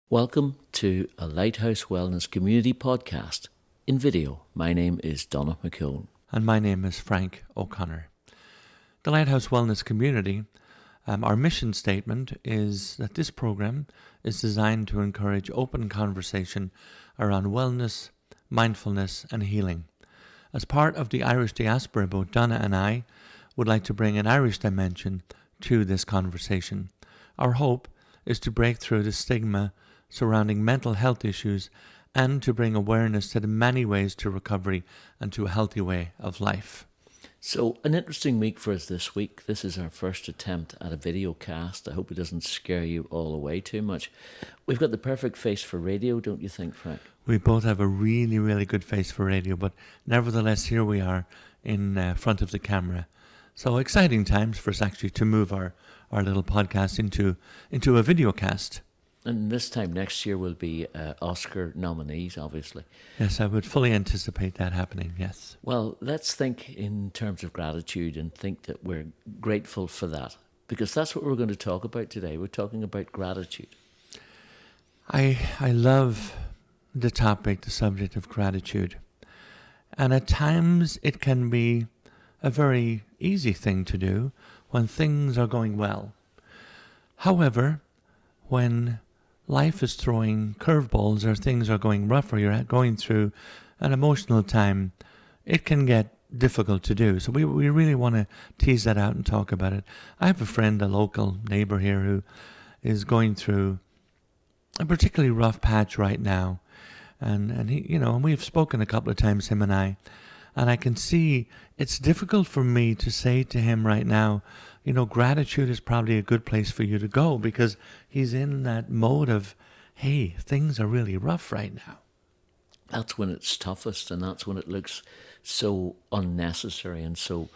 Welcome to a Lighthouse Wellness Community podcast in video. My name is Donagh McKeown. And my name is Frank O'Connor. The Lighthouse Wellness Community, our mission statement is that this program is designed to encourage open conversation around wellness, mindfulness and healing. As part of the Irish diaspora, both Donna and I would like to bring an Irish dimension to this conversation. Our hope is to break through the stigma surrounding mental health issues and to bring awareness to the many ways to recovery and to a healthy way of life. So, an interesting week for us this week. This is our first attempt at a video cast. I hope it doesn't scare you all away too much. We've got the perfect face for radio, don't you think, Frank? We both have a really, really good face for radio, but nevertheless, here we are in front of the camera. So exciting times for us actually to move our little podcast into a video cast. And this time next year will be Oscar nominees, obviously. Yes, I would fully anticipate that happening, yes. Well, let's think in terms of gratitude and think that we're grateful for that, because that's what we're going to talk about today. We're talking about gratitude. I love the topic, the subject of gratitude. And at times it can be a very easy thing to do when things are going well. However, when life is throwing curveballs or things are going rough or you're going through an emotional time, it can get difficult to do. So we really want to tease that out and talk about it. I have a friend, a local neighbour here, who is going through a particularly rough patch right now. And he, and we've spoken a couple of times, him and I can see it's difficult for me to say to him right now, gratitude is probably a good place for you to go, because he's in that mode of, hey, things are really rough right now. That's when it's toughest, and that's when it looks so unnecessary and so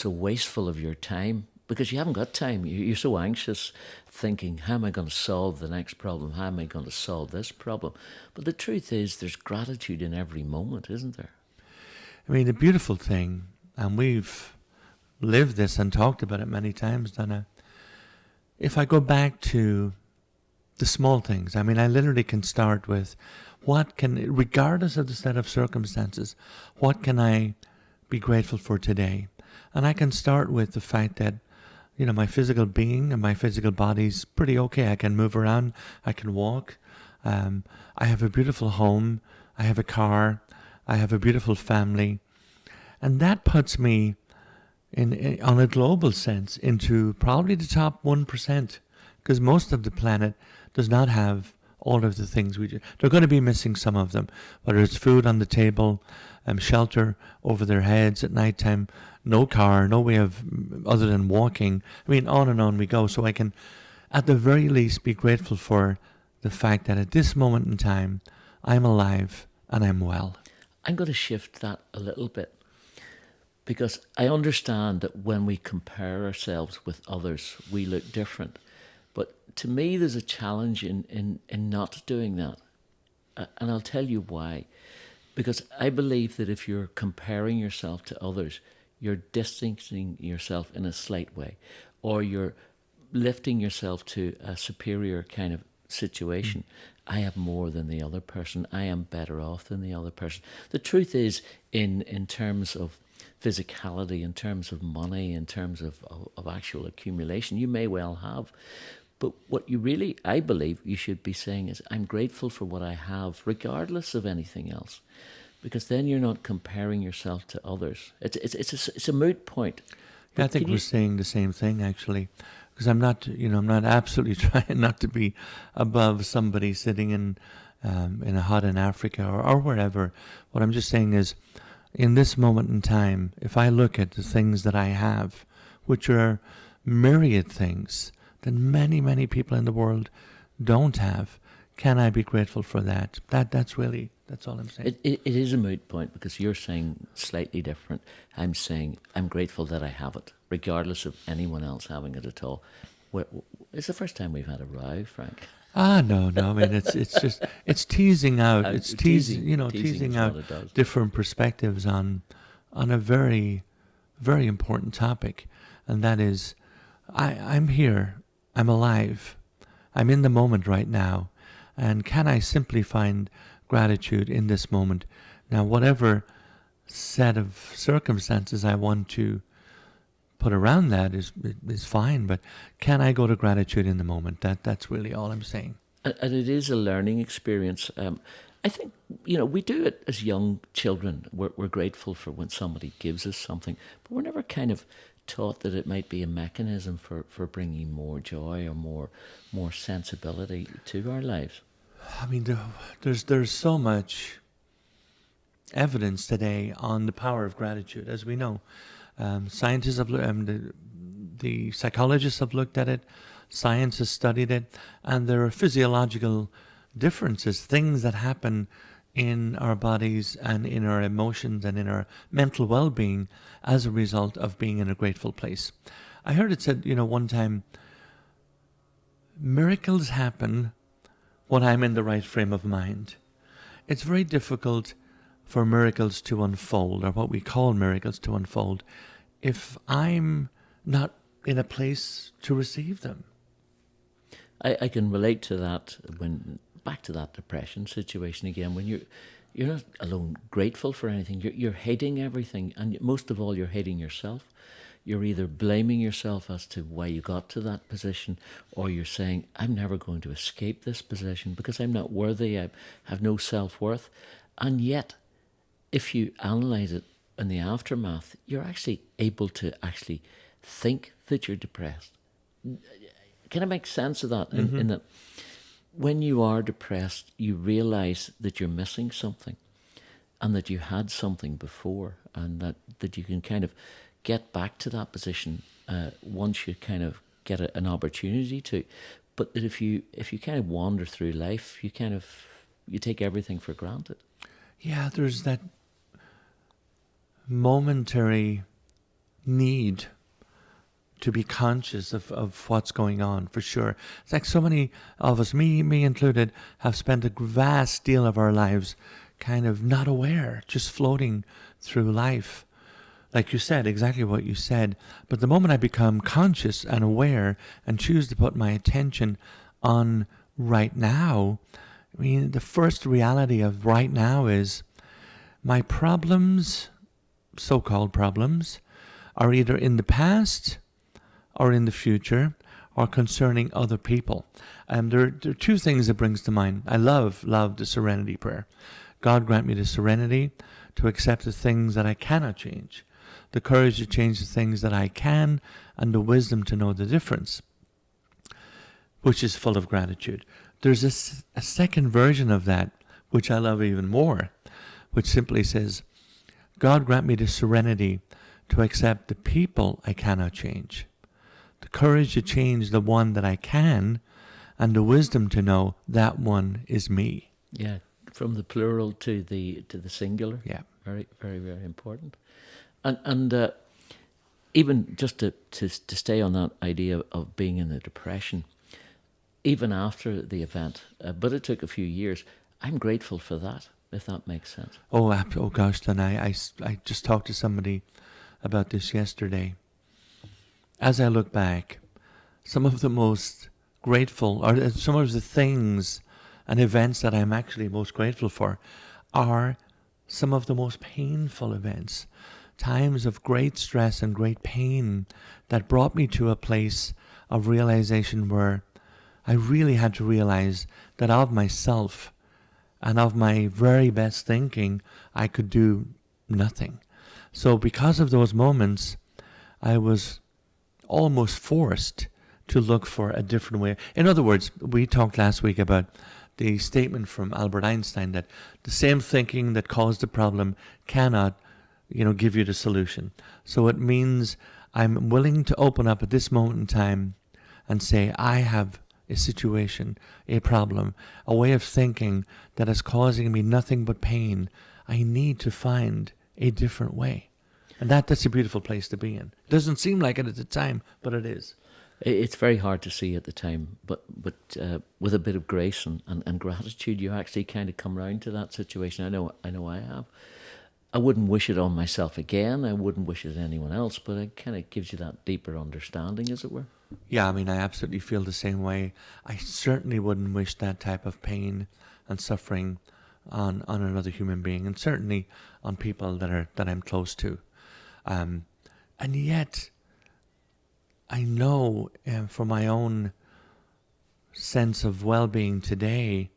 wasteful of your time, because you haven't got time. You're so anxious, thinking, how am I going to solve the next problem? How am I going to solve this problem? But the truth is, there's gratitude in every moment, isn't there? I mean, the beautiful thing, and we've lived this and talked about it many times, Donna, if I go back to the small things, I literally can start with regardless of the set of circumstances, what can I be grateful for today? And I can start with the fact that, my physical being and my physical body's pretty okay. I can move around, I can walk, I have a beautiful home, I have a car, I have a beautiful family. And that puts me on a global sense into probably the top 1%, because most of the planet does not have all of the things we do. They're going to be missing some of them, whether it's food on the table, shelter over their heads at nighttime, no car, no way of other than walking. On and on we go. So I can, at the very least, be grateful for the fact that at this moment in time, I'm alive and I'm well. I'm going to shift that a little bit, because I understand that when we compare ourselves with others, we look different. But to me, there's a challenge in not doing that. And I'll tell you why. Because I believe that if you're comparing yourself to others, you're distancing yourself in a slight way, or you're lifting yourself to a superior kind of situation. I have more than the other person. I am better off than the other person. The truth is, in terms of physicality, in terms of money, in terms of actual accumulation, you may well have. But what you really, I believe, you should be saying is, I'm grateful for what I have, regardless of anything else. Because then you're not comparing yourself to others. It's a moot point. Yeah, I think we're saying the same thing, actually. Because I'm not absolutely trying not to be above somebody sitting in a hut in Africa or wherever. What I'm just saying is, in this moment in time, if I look at the things that I have, which are myriad things that many, many people in the world don't have, can I be grateful for that? That's all I'm saying. It is a moot point, because you're saying slightly different. I'm saying I'm grateful that I have it, regardless of anyone else having it at all. It's the first time we've had a row, Frank. No. It's teasing out. It's teasing out different perspectives on a very, very important topic, and that is, I'm here. I'm alive. I'm in the moment right now. And can I simply find gratitude in this moment? Now, whatever set of circumstances I want to put around that is fine, but can I go to gratitude in the moment? That's really all I'm saying. And it is a learning experience. I think, we do it as young children. We're grateful for when somebody gives us something, but we're never kind of taught that it might be a mechanism for bringing more joy or more sensibility to our lives. I mean, there's so much evidence today on the power of gratitude, as we know. Scientists have the psychologists have looked at it, science has studied it, and there are physiological differences, things that happen in our bodies and in our emotions and in our mental well-being as a result of being in a grateful place. I heard it said, one time, miracles happen when I'm in the right frame of mind. It's very difficult for miracles to unfold, or what we call miracles to unfold, if I'm not in a place to receive them. I can relate to that back to that depression situation again, when you're not alone grateful for anything, you're hating everything, and most of all you're hating yourself. You're either blaming yourself as to why you got to that position, or you're saying, I'm never going to escape this position because I'm not worthy, I have no self-worth. And yet, if you analyse it in the aftermath, you're actually able to actually think that you're depressed. Can I make sense of that? Mm-hmm. In that when you are depressed, you realise that you're missing something, and that you had something before, and that you can kind of get back to that position once you kind of get an opportunity to. But that if you kind of wander through life, you take everything for granted. Yeah, there's that momentary need to be conscious of what's going on, for sure. It's like so many of us, me included, have spent a vast deal of our lives kind of not aware, just floating through life. Like you said, exactly what you said. But the moment I become conscious and aware and choose to put my attention on right now, I mean, the first reality of right now is my problems, so-called problems, are either in the past or in the future, or concerning other people. And there are two things that brings to mind. I love the serenity prayer. God grant me the serenity to accept the things that I cannot change, the courage to change the things that I can, and the wisdom to know the difference, which is full of gratitude. There's a second version of that, which I love even more, which simply says, God grant me the serenity to accept the people I cannot change, the courage to change the one that I can, and the wisdom to know that one is me. Yeah, from the plural to the singular. Yeah, very, very, very important. And even just to stay on that idea of being in a depression, even after the event, but it took a few years, I'm grateful for that, if that makes sense. Oh gosh, then I just talked to somebody about this yesterday. As I look back, some of the most grateful, or some of the things and events that I'm actually most grateful for, are some of the most painful events. Times of great stress and great pain that brought me to a place of realization where I really had to realize that of myself and of my very best thinking, I could do nothing. So because of those moments, I was almost forced to look for a different way. In other words, we talked last week about the statement from Albert Einstein that the same thinking that caused the problem cannot, give you the solution. So it means I'm willing to open up at this moment in time and say, I have a situation, a problem, a way of thinking that is causing me nothing but pain. I need to find a different way. And that's a beautiful place to be in. It doesn't seem like it at the time, but it is. It's very hard to see at the time, but with a bit of grace and gratitude, you actually kind of come round to that situation. I know I have. I wouldn't wish it on myself again. I wouldn't wish it on anyone else, but it kind of gives you that deeper understanding, as it were. Yeah, I mean, I absolutely feel the same way. I certainly wouldn't wish that type of pain and suffering on another human being, and certainly on people that I'm close to. And yet, I know for my own sense of well-being today,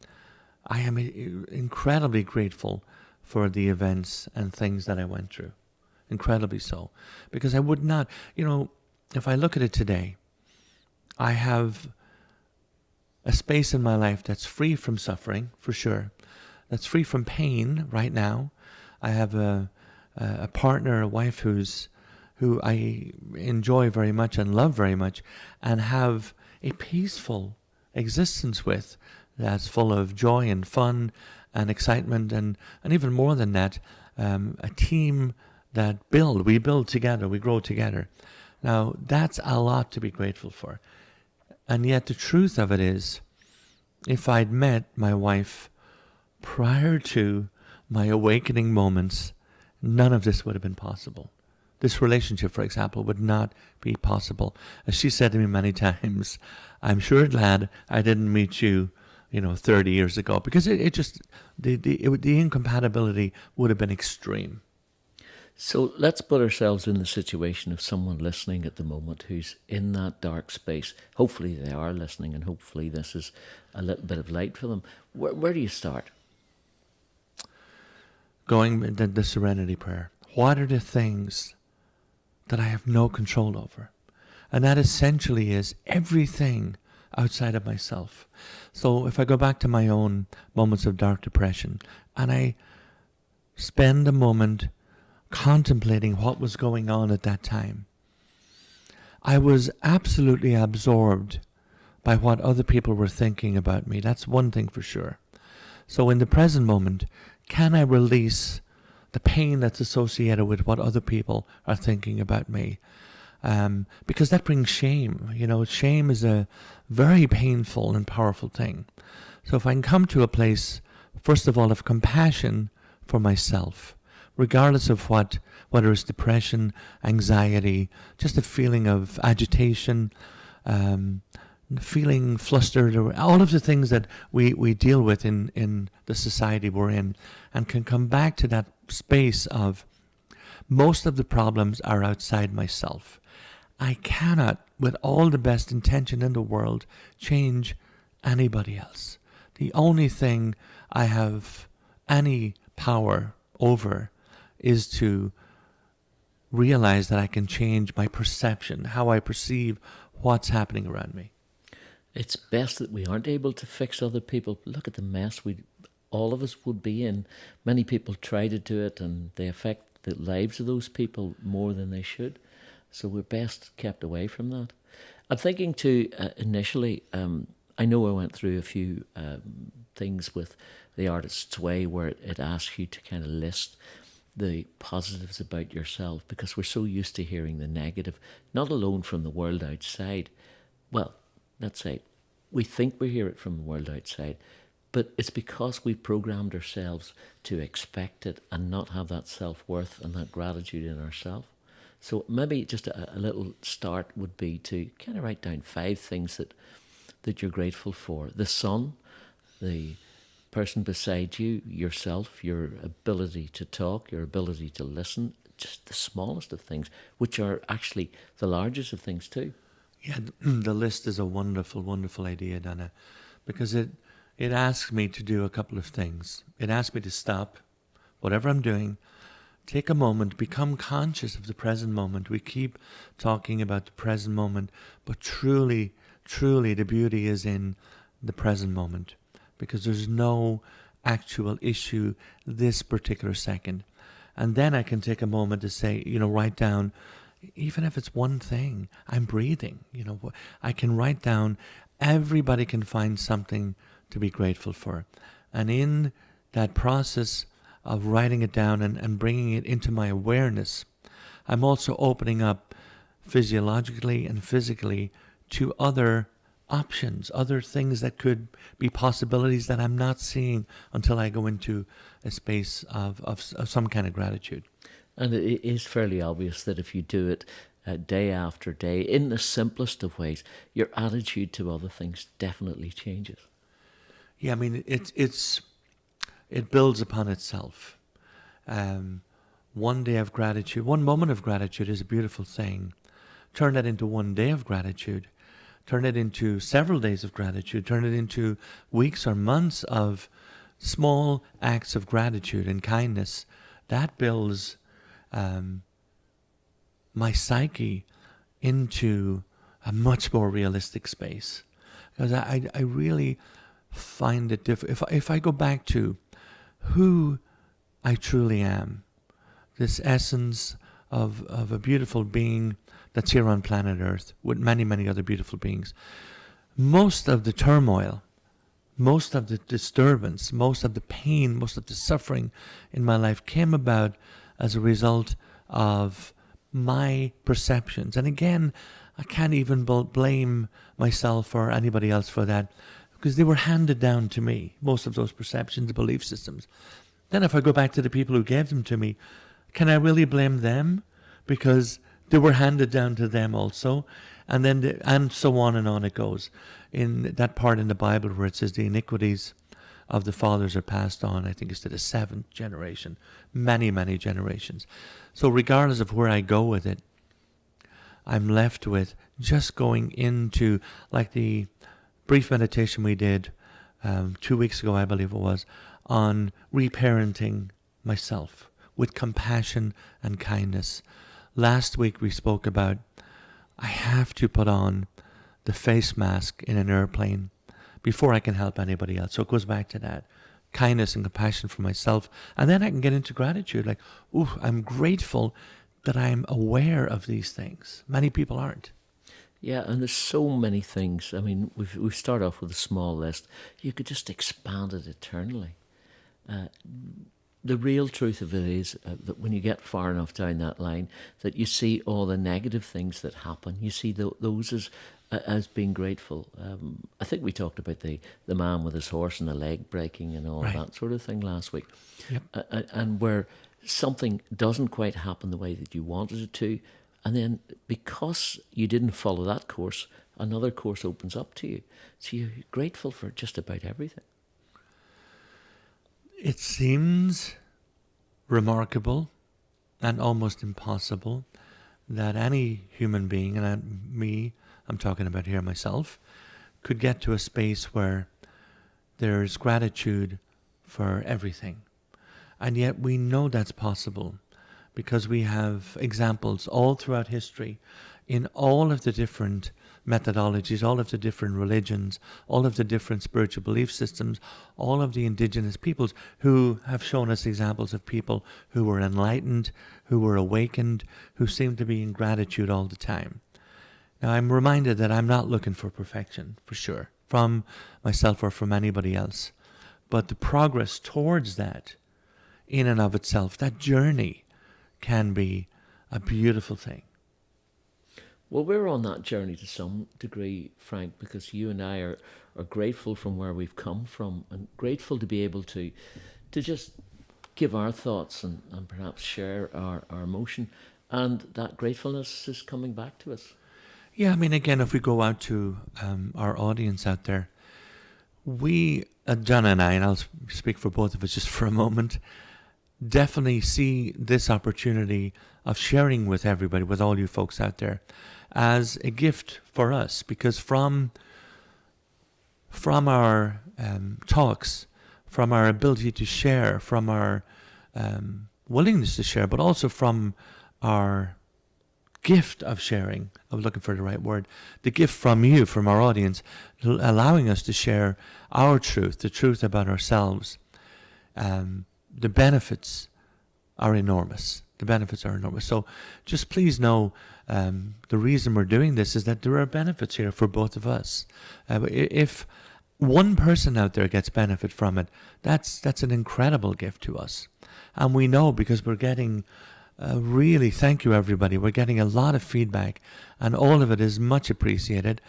I am incredibly grateful for the events and things that I went through. Incredibly so. Because I would not, if I look at it today, I have a space in my life that's free from suffering, for sure. That's free from pain right now. I have a partner, a wife who I enjoy very much and love very much, and have a peaceful existence with, that's full of joy and fun and excitement, and even more than that, a team that we build together, we grow together. Now, that's a lot to be grateful for. And yet the truth of it is, if I'd met my wife prior to my awakening moments, none of this would have been possible. This relationship, for example, would not be possible. As she said to me many times, I'm sure glad I didn't meet you, 30 years ago, because the incompatibility would have been extreme. So let's put ourselves in the situation of someone listening at the moment who's in that dark space. Hopefully they are listening, and hopefully this is a little bit of light for them. Where do you start? Going the serenity prayer. What are the things that I have no control over? And that essentially is everything outside of myself. So if I go back to my own moments of dark depression, and I spend a moment contemplating what was going on at that time, I was absolutely absorbed by what other people were thinking about me. That's one thing for sure. So in the present moment, can I release the pain that's associated with what other people are thinking about me? Because that brings shame. Shame is a very painful and powerful thing. So if I can come to a place, first of all, of compassion for myself, regardless of whether it's depression, anxiety, just a feeling of agitation, feeling flustered, or all of the things that we deal with in the society we're in, and can come back to that space of most of the problems are outside myself. I cannot, with all the best intention in the world, change anybody else. The only thing I have any power over is to realize that I can change my perception, how I perceive what's happening around me. It's best that we aren't able to fix other people. Look at the mess all of us would be in. Many people try to do it, and they affect the lives of those people more than they should. So we're best kept away from that. I'm thinking too, initially, I know I went through a few things with the Artist's Way where it asks you to kind of list the positives about yourself, because we're so used to hearing the negative, not alone from the world outside. Well, let's say we think we hear it from the world outside, but it's because we programmed ourselves to expect it and not have that self-worth and that gratitude in ourselves. So maybe just a little start would be to kind of write down 5 things that you're grateful for. The sun, the person beside you, yourself, your ability to talk, your ability to listen, just the smallest of things, which are actually the largest of things too. Yeah, the list is a wonderful, wonderful idea, Donna, because it asks me to do a couple of things. It asks me to stop whatever I'm doing, take a moment, become conscious of the present moment. We keep talking about the present moment, but truly, truly the beauty is in the present moment, because there's no actual issue this particular second. And then I can take a moment to say, write down, even if it's one thing, I'm breathing. I can write down, everybody can find something to be grateful for. And in that process of writing it down and bringing it into my awareness, I'm also opening up physiologically and physically to other options, other things that could be possibilities that I'm not seeing until I go into a space of some kind of gratitude. And it is fairly obvious that if you do it day after day, in the simplest of ways, your attitude to other things definitely changes. Yeah, I mean, it builds upon itself. One day of gratitude, one moment of gratitude is a beautiful thing. Turn that into one day of gratitude. Turn it into several days of gratitude. Turn it into weeks or months of small acts of gratitude and kindness. That builds my psyche into a much more realistic space. Because I really find it different. If I go back to who I truly am, this essence of a beautiful being that's here on planet Earth with many, many other beautiful beings, most of the turmoil, most of the disturbance, most of the pain, most of the suffering in my life came about as a result of my perceptions. And again, I can't even blame myself or anybody else for that, because they were handed down to me, most of those perceptions, belief systems. Then if I go back to the people who gave them to me, can I really blame them? Because they were handed down to them also. And then, and so on it goes. In that part in the Bible where it says the iniquities of the fathers are passed on, I think it's to the seventh generation, many, many generations. So regardless of where I go with it, I'm left with just going into, like the brief meditation we did 2 weeks ago, I believe it was, on reparenting myself with compassion and kindness. Last week we spoke about I have to put on the face mask in an airplane before I can help anybody else. So it goes back to that kindness and compassion for myself. And then I can get into gratitude. Like, ooh, I'm grateful that I'm aware of these things. Many people aren't. Yeah, and there's so many things. I mean, we start off with a small list. You could just expand it eternally. The real truth of it is that when you get far enough down that line, that you see all the negative things that happen. You see those as being grateful. I think we talked about the man with his horse and the leg breaking and all Right. that sort of thing last week. Yep. And where something doesn't quite happen the way that you wanted it to, and then because you didn't follow that course, another course opens up to you. So you're grateful for just about everything. It seems remarkable and almost impossible that any human being, and I'm talking about here myself, could get to a space where there's gratitude for everything. And yet we know that's possible because we have examples all throughout history in all of the different methodologies, all of the different religions, all of the different spiritual belief systems, all of the indigenous peoples who have shown us examples of people who were enlightened, who were awakened, who seem to be in gratitude all the time. Now, I'm reminded that I'm not looking for perfection, for sure, from myself or from anybody else. But the progress towards that, in and of itself, that journey can be a beautiful thing. Well, we're on that journey to some degree, Frank, because you and I are grateful from where we've come from and grateful to be able to just give our thoughts and perhaps share our emotion. And that gratefulness is coming back to us. Yeah, I mean, again, if we go out to our audience out there, we, John and I, and I'll speak for both of us just for a moment, definitely see this opportunity of sharing with everybody, with all you folks out there, as a gift for us. Because from our talks, from our ability to share, from our willingness to share, but also from our gift of sharing, I'm looking for the right word, the gift from you, from our audience, allowing us to share our truth, the truth about ourselves, the benefits are enormous. The benefits are enormous. So just please know the reason we're doing this is that there are benefits here for both of us. If one person out there gets benefit from it, that's an incredible gift to us. And we know because we're getting really, thank you everybody, we're getting a lot of feedback and all of it is much appreciated.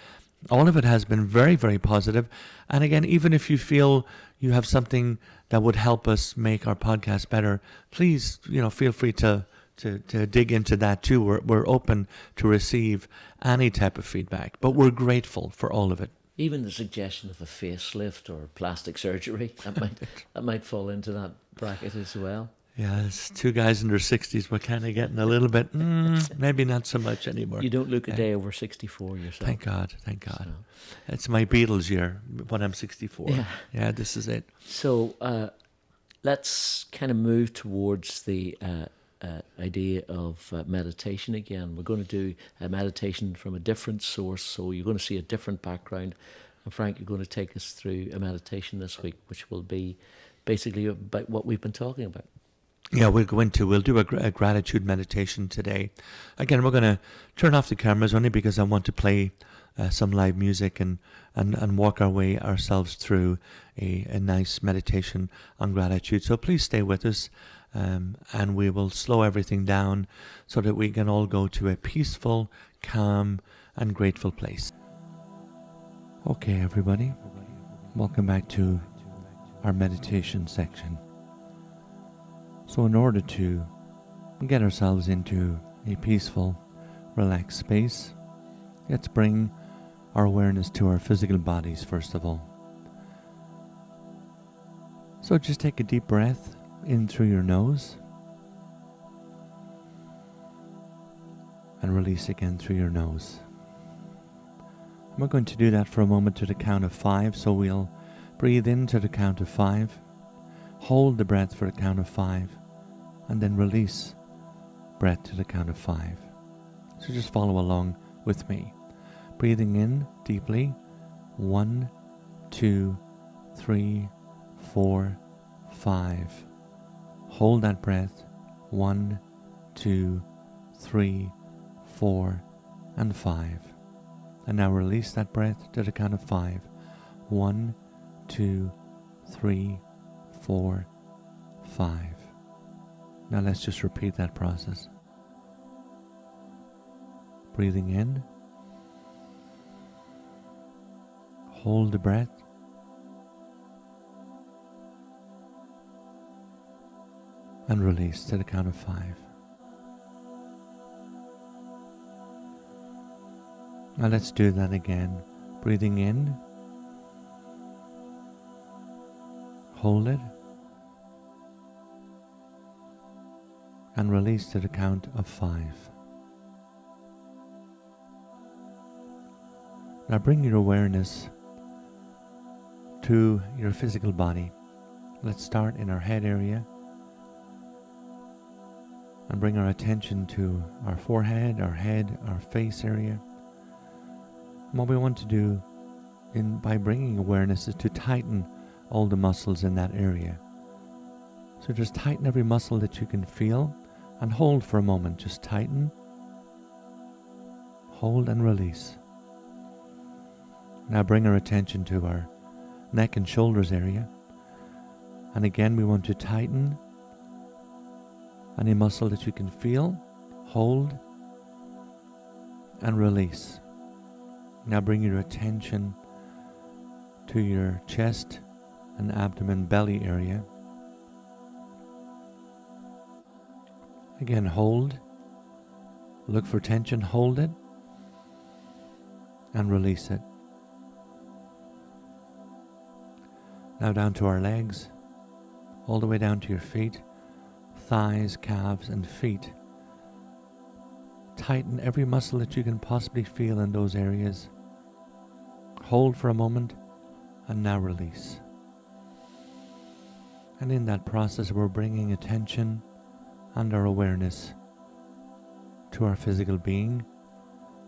all of it has been very, very positive. And again, even if you feel you have something that would help us make our podcast better, please, feel free to dig into that too. We're open to receive any type of feedback, but we're grateful for all of it. Even the suggestion of a facelift or plastic surgery, that might fall into that bracket as well. Yeah, it's two guys in their 60s. We're kind of getting a little bit, maybe not so much anymore. You don't look a day over 64 yourself. Thank God. So. It's my Beatles year when I'm 64. Yeah, this is it. So let's kind of move towards the idea of meditation again. We're going to do a meditation from a different source, so you're going to see a different background. And Frank, you're going to take us through a meditation this week, which will be basically about what we've been talking about. Yeah, we'll do a gratitude meditation today. Again, we're going to turn off the cameras only because I want to play some live music and walk our way ourselves through a nice meditation on gratitude. So please stay with us, and we will slow everything down so that we can all go to a peaceful, calm, and grateful place. Okay, everybody, welcome back to our meditation section. So in order to get ourselves into a peaceful, relaxed space, let's bring our awareness to our physical bodies first of all. So just take a deep breath in through your nose and release again through your nose. We're going to do that for a moment to the count of 5, so we'll breathe in to the count of 5, hold the breath for the count of 5, and then release breath to the count of 5. So just follow along with me. Breathing in deeply, 1, 2, 3, 4, 5. Hold that breath, 1, 2, 3, 4, and 5. And now release that breath to the count of 5. 1, 2, 3, 4, 5. Now let's just repeat that process. Breathing in. Hold the breath. And release to the count of 5. Now let's do that again. Breathing in. Hold it. And release to the count of 5. Now bring your awareness to your physical body. Let's start in our head area and bring our attention to our forehead, our head, our face area. And what we want to do by bringing awareness is to tighten all the muscles in that area. So just tighten every muscle that you can feel and hold for a moment. Just tighten, hold and release. Now bring our attention to our neck and shoulders area. And again, we want to tighten any muscle that you can feel, hold and release. Now bring your attention to your chest and abdomen belly area. Again, hold, look for tension, hold it, and release it. Now down to our legs, all the way down to your feet, thighs, calves, and feet. Tighten every muscle that you can possibly feel in those areas. Hold for a moment, and now release. And in that process, we're bringing attention and our awareness to our physical being,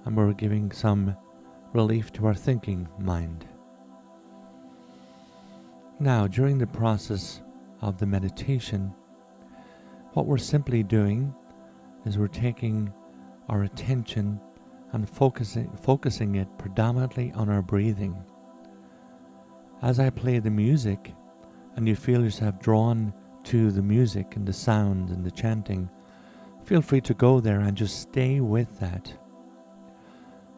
and we're giving some relief to our thinking mind. Now, during the process of the meditation, what we're simply doing is we're taking our attention and focusing it predominantly on our breathing. As I play the music and you feel yourself drawn to the music and the sound and the chanting, feel free to go there and just stay with that.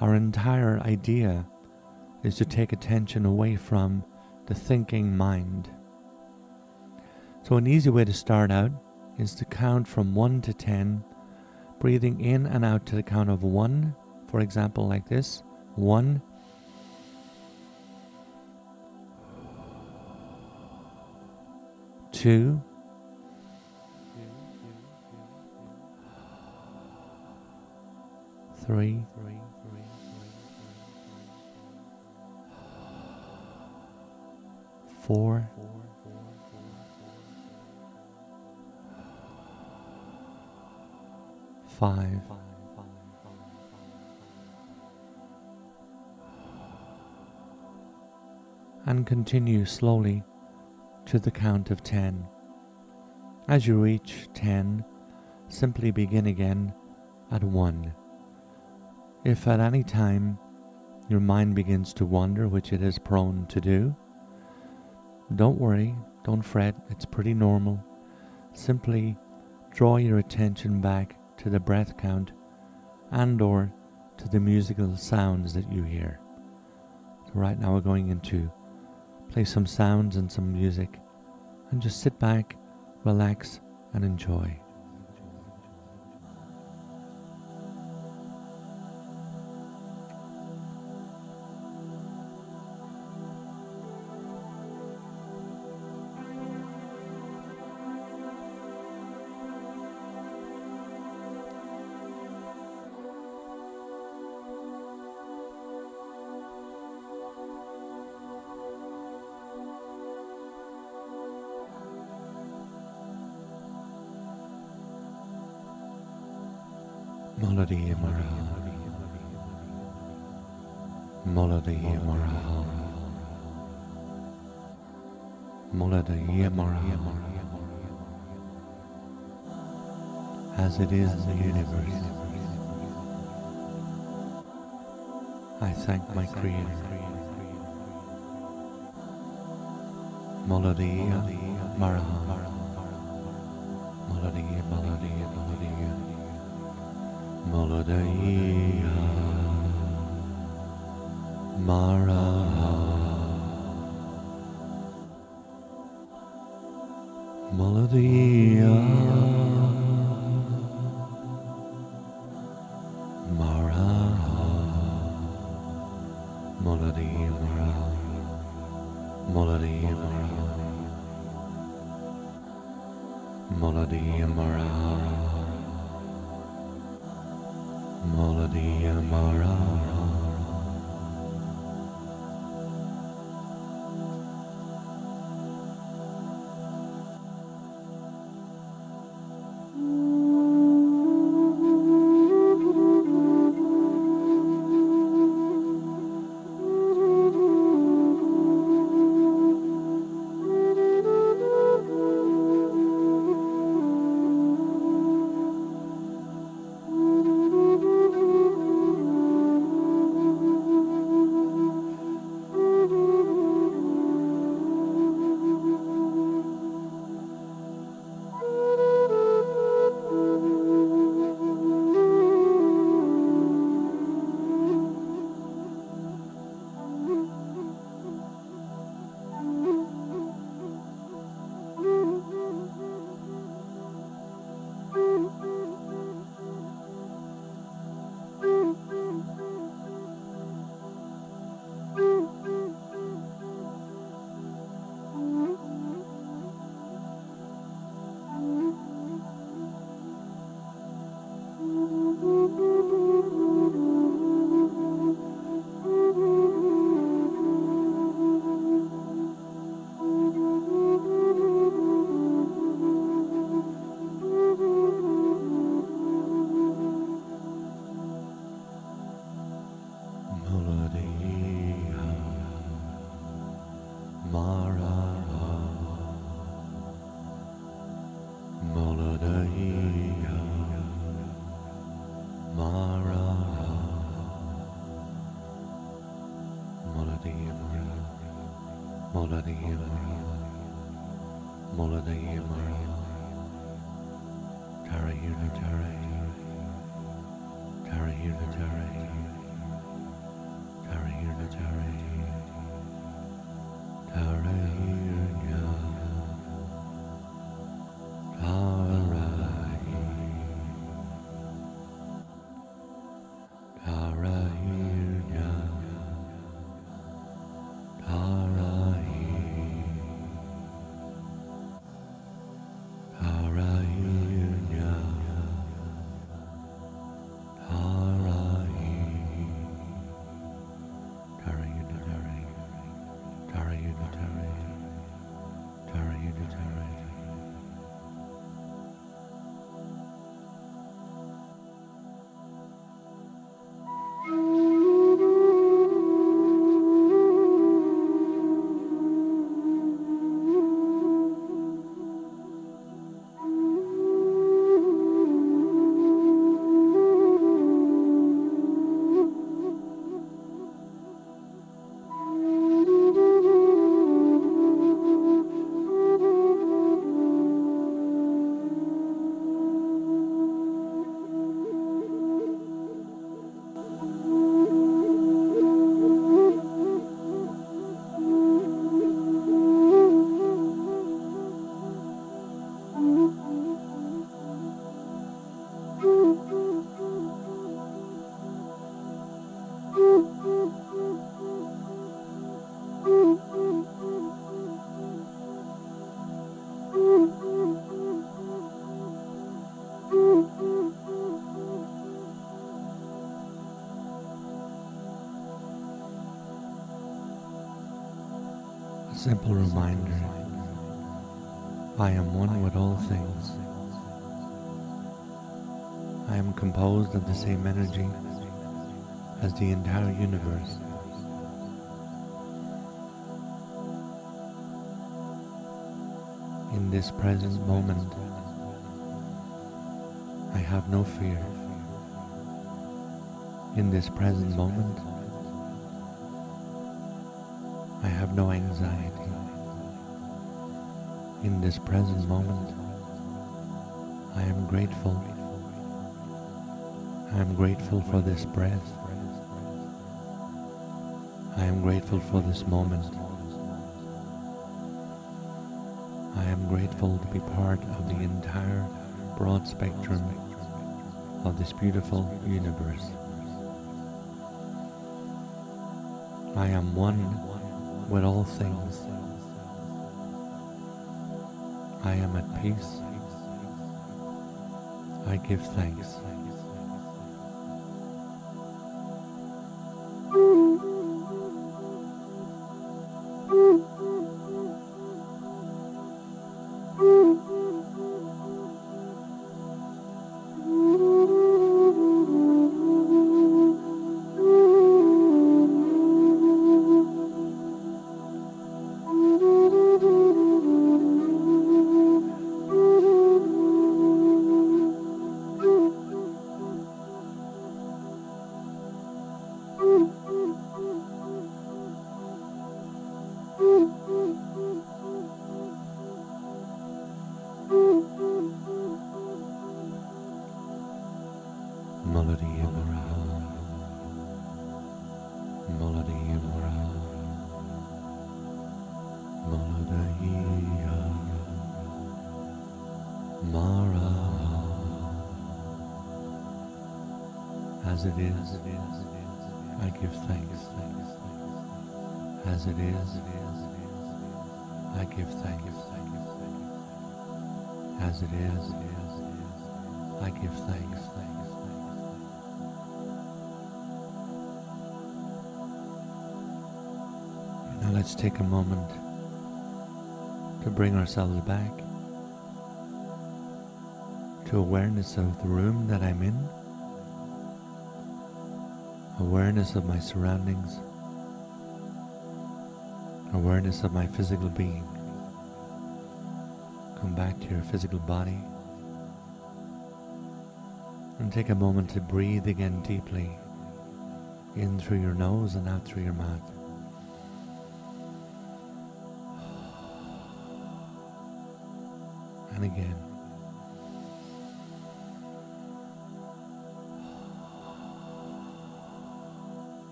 Our entire idea is to take attention away from the thinking mind. So an easy way to start out is to count from 1 to 10, breathing in and out to the count of 1, for example, like this. 1, 2, 3, 4, 5, and continue slowly to the count of 10. As you reach 10, simply begin again at 1. If at any time your mind begins to wander, which it is prone to do, don't worry, don't fret, it's pretty normal. Simply draw your attention back to the breath count and or to the musical sounds that you hear. So right now we're going into play some sounds and some music, and just sit back, relax and enjoy. Melody Mara, Melody Mara, Melody Mara, as it is in the universe. I thank my Creator. Melody Mara, Melody, Melody, Melody. Melody Mara, Melody Mara, Melody Mara, Melody Mara, Melody Mara. Melody Mara. Carry Simple reminder, I am one with all things. I am composed of the same energy as the entire universe. In this present moment, I have no fear. In this present moment, I have no anxiety. In this present moment, I am grateful. I am grateful for this breath. I am grateful for this moment. I am grateful to be part of the entire broad spectrum of this beautiful universe. I am one with all things. I am at peace. I give thanks. As it is, I give thanks. As it is, I give thanks. As it is, I give thanks. Now let's take a moment to bring ourselves back to awareness of the room that I'm in, awareness of my surroundings, awareness of my physical being. Come back to your physical body and take a moment to breathe again deeply, in through your nose and out through your mouth. And again.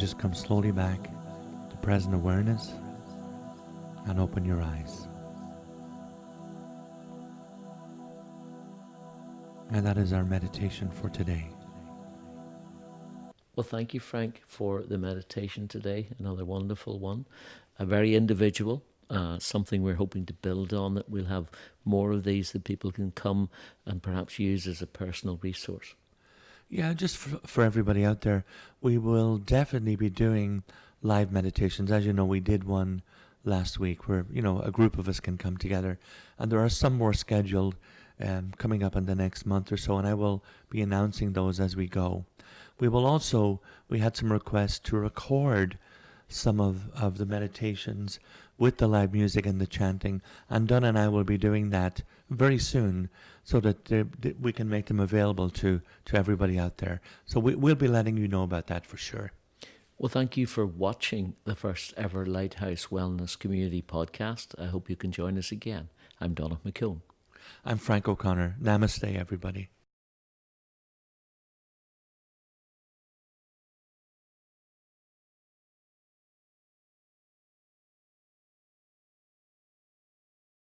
just come slowly back to present awareness and open your eyes. And that is our meditation for today. Well, thank you, Frank, for the meditation today. Another wonderful one. A very individual, something we're hoping to build on, that we'll have more of these that people can come and perhaps use as a personal resource. Yeah, just for everybody out there, we will definitely be doing live meditations. As you know, we did one last week where, a group of us can come together. And there are some more scheduled coming up in the next month or so, and I will be announcing those as we go. We had some requests to record some of the meditations with the live music and the chanting, and Donna and I will be doing that very soon so that we can make them available to everybody out there. So we'll be letting you know about that for sure. Well, thank you for watching the first ever Lighthouse Wellness Community podcast. I hope you can join us again. I'm Donagh McKeown. I'm Frank O'Connor. Namaste, everybody.